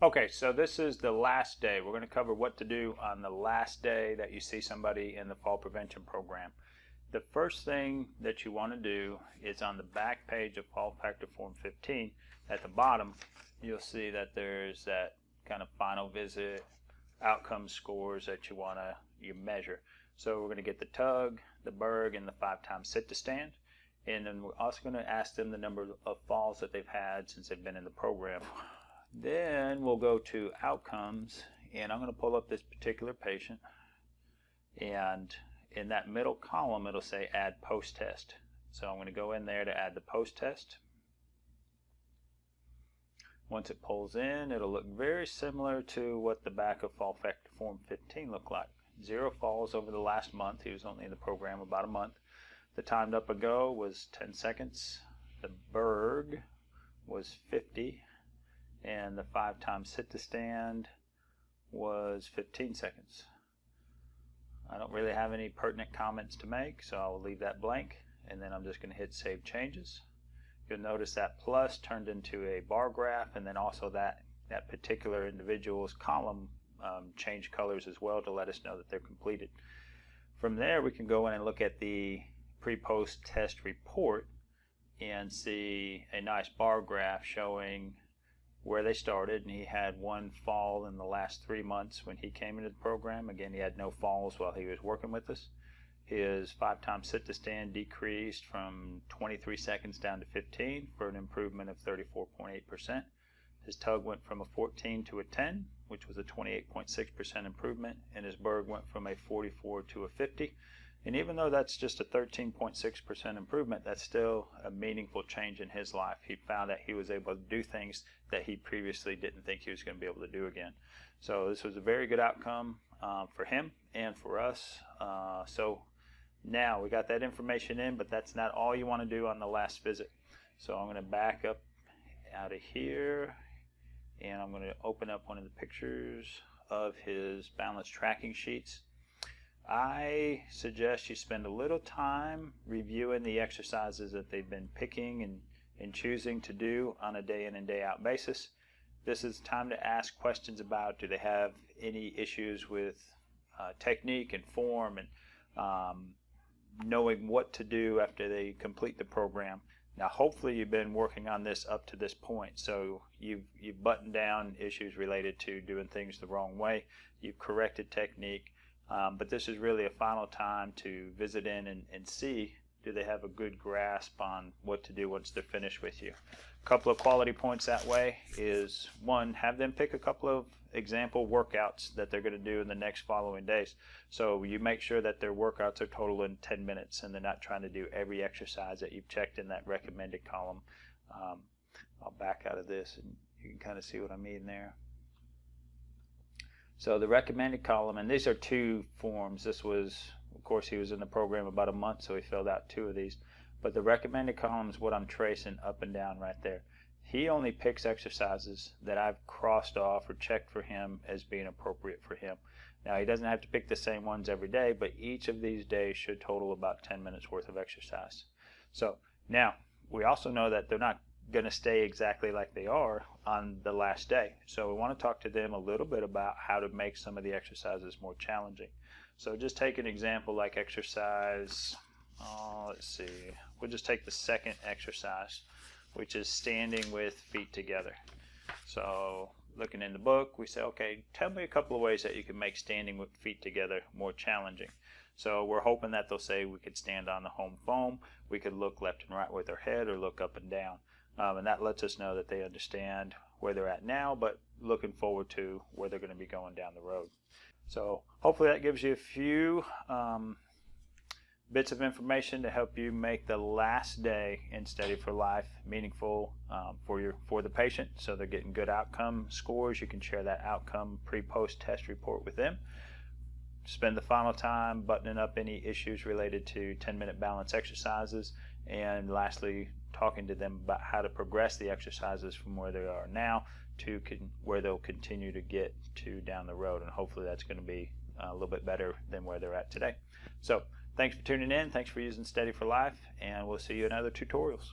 Okay, so this is the last day. We're going to cover what to do on the last day that you see somebody in the fall prevention program. The first thing that you want to do is on the back page of Fall Factor Form 15, at the bottom, you'll see that there's that kind of final visit outcome scores that you measure. So we're going to get the tug, the berg, and the 5-time sit to stand. And then we're also going to ask them the number of falls that they've had since they've been in the program. Then we'll go to outcomes, and I'm going to pull up this particular patient, and in that middle column it'll say add post test. So I'm going to go in there to add the post test. Once it pulls in, it'll look very similar to what the back of Fall Factor Form 15 looked like. 0 falls over the last month. He was only in the program about a month. The timed up ago was 10 seconds. The berg was 50. And the 5-time sit to stand was 15 seconds. I don't really have any pertinent comments to make, so I will leave that blank, and then I'm just going to hit Save Changes. You'll notice that plus turned into a bar graph, and then also that particular individual's column changed colors as well to let us know that they're completed. From there, we can go in and look at the pre-post test report and see a nice bar graph showing where they started, and he had 1 fall in the last 3 months when he came into the program. Again, he had no falls while he was working with us. His 5-time sit to stand decreased from 23 seconds down to 15 for an improvement of 34.8%. His tug went from a 14 to a 10, which was a 28.6% improvement, and his berg went from a 44 to a 50. And even though that's just a 13.6% improvement, that's still a meaningful change in his life. He found that he was able to do things that he previously didn't think he was going to be able to do again. So this was a very good outcome for him and for us. So now we got that information in, but that's not all you want to do on the last visit. So I'm going to back up out of here, and I'm going to open up one of the pictures of his balance tracking sheets. I suggest you spend a little time reviewing the exercises that they've been picking and choosing to do on a day in and day out basis. This is time to ask questions about, do they have any issues with technique and form, and knowing what to do after they complete the program. Now hopefully you've been working on this up to this point, so you've buttoned down issues related to doing things the wrong way, you've corrected technique. But this is really a final time to visit in and see, do they have a good grasp on what to do once they're finished with you. A couple of quality points that way is, one, have them pick a couple of example workouts that they're going to do in the next following days. So you make sure that their workouts are total in 10 minutes and they're not trying to do every exercise that you've checked in that recommended column. I'll back out of this and you can kind of see what I mean there. So the recommended column, and these are 2 forms. This was, of course, he was in the program about a month, so he filled out 2 of these. But the recommended column is what I'm tracing up and down right there. He only picks exercises that I've crossed off or checked for him as being appropriate for him. Now, he doesn't have to pick the same ones every day, but each of these days should total about 10 minutes worth of exercise. So now, we also know that they're not going to stay exactly like they are on the last day. So we want to talk to them a little bit about how to make some of the exercises more challenging. So just take an example like exercise, let's see, we'll just take the second exercise, which is standing with feet together. So looking in the book, we say, okay, tell me a couple of ways that you can make standing with feet together more challenging. So we're hoping that they'll say we could stand on the home foam, we could look left and right with our head, or look up and down. And that lets us know that they understand where they're at now, but looking forward to where they're going to be going down the road. So hopefully that gives you a few bits of information to help you make the last day in Steady for Life meaningful for the patient, so they're getting good outcome scores. You can share that outcome pre-post test report with them. Spend the final time buttoning up any issues related to 10-minute balance exercises, and lastly, talking to them about how to progress the exercises from where they are now to where they'll continue to get to down the road, and hopefully that's going to be a little bit better than where they're at today. So thanks for tuning in, thanks for using Steady for Life, and we'll see you in other tutorials.